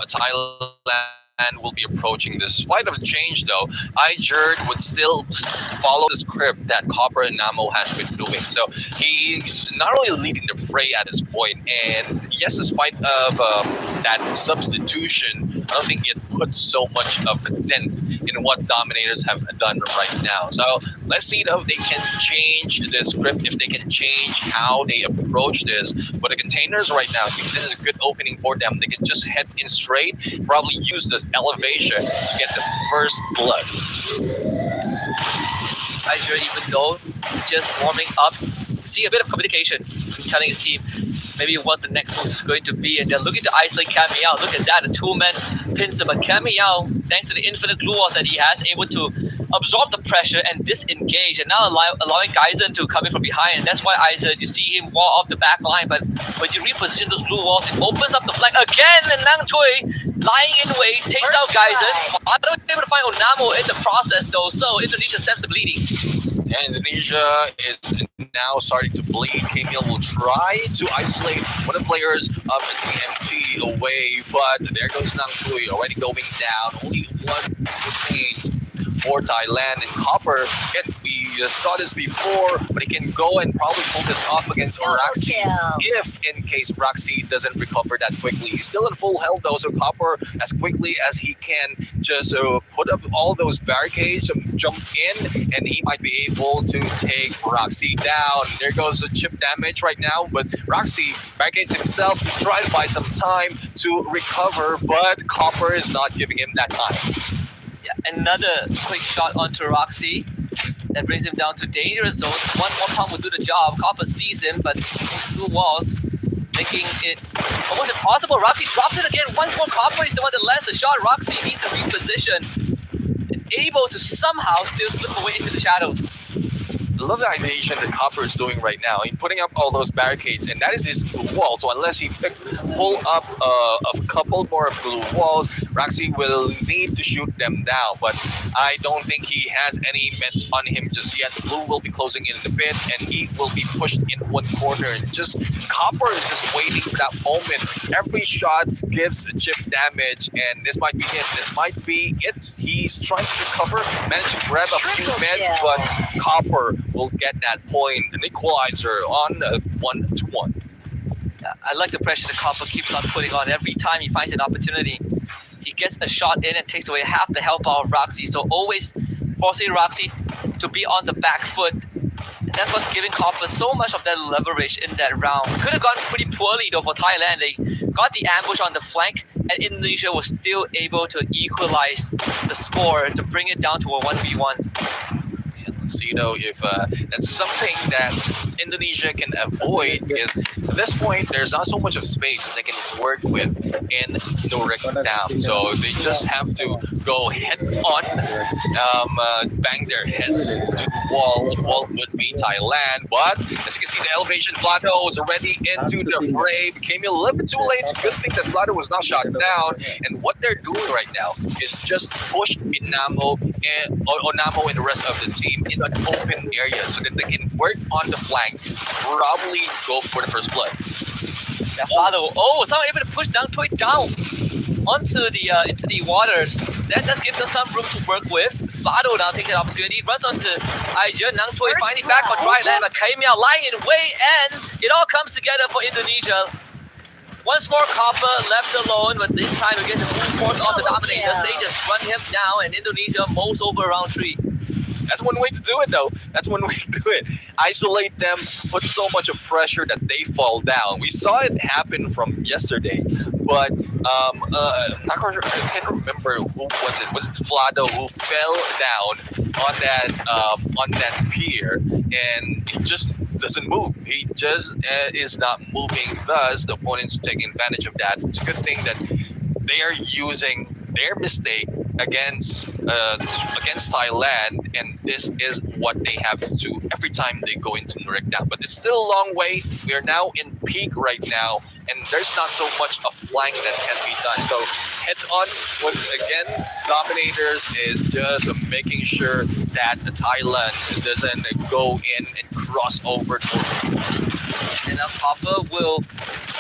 Thailand will be approaching this flight of change, though. Ijerd would still follow the script that Copper and Namo has been doing. So he's not really leading the fray at this point. And yes, despite of that substitution, I don't think it puts so much of a dent in what Dominators have done right now. So let's see if they can change the script, if they can change how they approach this. But the Containers right now, I think this is a good opening for them. They can just head in straight, probably use this elevation to get the first blood. Azure, even though just warming up, see a bit of communication, telling his team maybe what the next move is going to be, and they're looking to isolate Camille. Look at that, the two-man pins him, but Camille, thanks to the infinite glue walls that he has, able to absorb the pressure and disengage, and now allowing Geisen to come in from behind, and that's why Aizen, you see him wall off the back line, but when you reposition those glue walls, it opens up the flank again, and Nang Tui, lying in wait, takes out Geisen. I don't able to find Onamo in the process though, so Indonesia steps the bleeding. And Indonesia is now starting to bleed. Camille will try to isolate one of the players of the TMT away, but there goes Nang Tui already going down. Only one remains for Thailand, and Copper, again, we saw this before, but he can go and probably pull this off against Araxi if in case Araxi doesn't recover that quickly. He's still in full health though, so Copper, as quickly as he can, just put up all those barricades and jump in, and he might be able to take Roxy down. There goes the chip damage right now, but Roxy barricades himself to try to buy some time to recover, but Copper is not giving him that time. Yeah, another quick shot onto Roxy that brings him down to dangerous zone. One more pump will do the job. Copper sees him, but through walls, making it almost impossible. Roxy drops it again. Once more, Copper is the one that lands the shot. Roxy needs to reposition, able to somehow still slip away into the shadows. I love the animation that Copper is doing right now. He's putting up all those barricades, and that is his blue wall. So unless he pull up a couple more blue walls, Roxy will need to shoot them down. But I don't think he has any meds on him just yet. Blue will be closing in a bit, and he will be pushed in one corner. And just Copper is just waiting for that moment. Every shot gives a chip damage, and this might be it. This might be it. He's trying to recover, managed to grab a few meds, but Copper will get that point, an equalizer on 1-1. I like the pressure that Copper keeps on putting on every time he finds an opportunity. He gets a shot in and takes away half the health bar of Roxy, so always forcing Roxy to be on the back foot. And that's what's giving Copper so much of that leverage in that round. Could have gone pretty poorly though for Thailand. They got the ambush on the flank, and Indonesia was still able to equalize the score to bring it down to a 1v1. So if that's something that Indonesia can avoid, because at this point there's not so much of space that they can work with in Norik Dam. So they just have to go head on, bang their heads to the wall. The wall would be Thailand, but as you can see, the elevation, Vlado is already into the fray. Became a little bit too late. It's a good thing that Vlado was not shot down. And what they're doing right now is just push Onamo and the rest of the team in an open area so that they can work on the flank, probably go for the first blood. Yeah, Vlado, someone able to push Nang Tui down onto the into the waters. That does give them some room to work with. Vlado now takes an opportunity, runs onto Aijer. Nang Tui finally back on dry land, but Kaimia lying in wait, and it all comes together for Indonesia. Once more Copper left alone, but this time against the full force of the Dominators, they just run him down, and Indonesia mows over round 3. That's one way to do it, though. That's one way to do it. Isolate them, put so much of pressure that they fall down. We saw it happen from yesterday, but not quite sure, I can't remember who was it. Was it Vlado who fell down on that pier, and it just doesn't move. He just is not moving. Thus, the opponents are taking advantage of that. It's a good thing that they are using their mistake against Thailand, and this is what they have to do every time they go into Norik Dam. But it's still a long way. We are now in peak right now, and there's not so much a flank that can be done. So head on once again. Dominators is just making sure that the Thailand doesn't go in and cross over. And now Copper will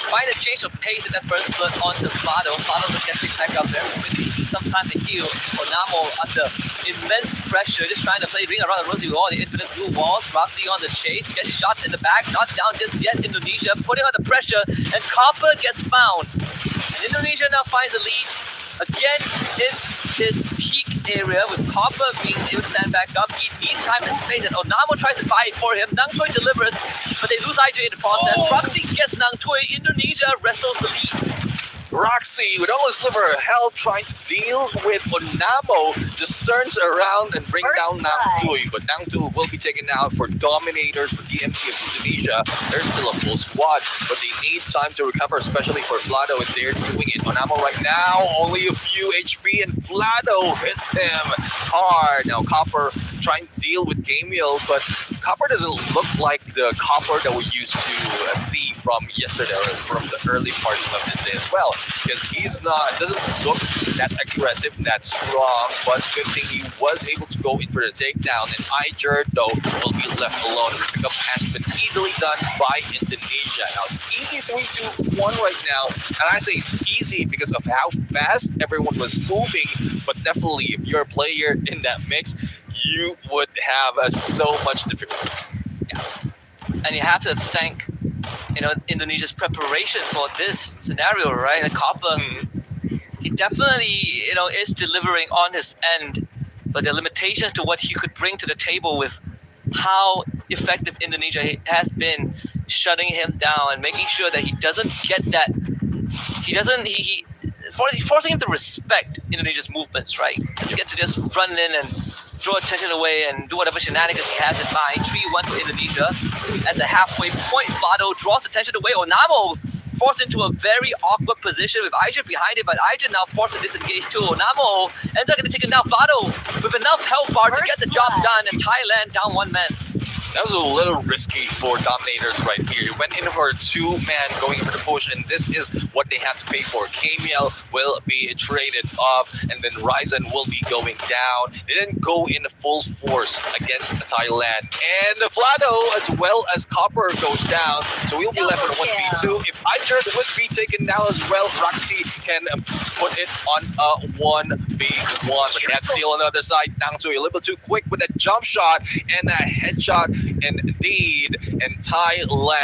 find a change of pace in that first blood onto Fado. Fado will get picked back up very quickly. Some time to heal. Onamo under immense pressure, just trying to play ring around the rosy wall. The infinite blue walls. Roxy on the chase, gets shot in the back, not down just yet. Indonesia putting on the pressure, and Copper gets found. And Indonesia now finds the lead again in his peak area, with Copper being able to stand back up. He needs time and space, and Onamo tries to fight for him. Nang Tui delivers, but they lose IJ in the process. Roxy gets Nang Tui. Indonesia wrestles the lead. Roxy, with all a sliver of health, trying to deal with Onamo, just turns around and brings First down blood. Nang Tui. But Nang Tui will be taken out for Dominators for DMT of Indonesia. There's still a full squad, but they need time to recover, especially for Vlado if they're doing it. Onamo right now, only a few HP, and Vlado hits him hard. Now Copper trying to deal with Gamiel, but Copper doesn't look like the Copper that we used to see from yesterday, or from the early parts of this day as well, because doesn't look that aggressive, that strong, but good thing he was able to go in for the takedown, and Ijer though will be left alone. The pickup has been easily done by Indonesia. Now it's easy 3-2-1 right now, and I say it's easy because of how fast everyone was moving, but definitely if you're a player in that mix, you would have so much difficulty. And you have to thank, Indonesia's preparation for this scenario, right? Like Copper, he definitely, is delivering on his end, but the limitations to what he could bring to the table with how effective Indonesia has been shutting him down and making sure that he doesn't get that. Forcing him to respect Indonesia's movements, right? To get to just run in and draw attention away and do whatever shenanigans he has in mind. 3-1 to Indonesia. At the halfway point, Vlado draws attention away. Onamo forced into a very awkward position with Aija behind it, but Aija now forced to disengage too. Onamo ends up getting taken down. Vlado with enough health bar to get the job done, and Thailand down one man. That was a little risky for Dominators right here. He went in for a two-man going in for the push, and this is what they have to pay for. Kamiel will be traded off, and then Ryzen will be going down. They didn't go in full force against Thailand. And Vlado, as well as Copper, goes down, so we'll be left with a 1v2. If Ijer would be taken down as well, Roxy can put it on a 1v1. But they have to deal on the other side. Nang Tui a little bit too quick with that jump shot and a headshot. Indeed, and Thailand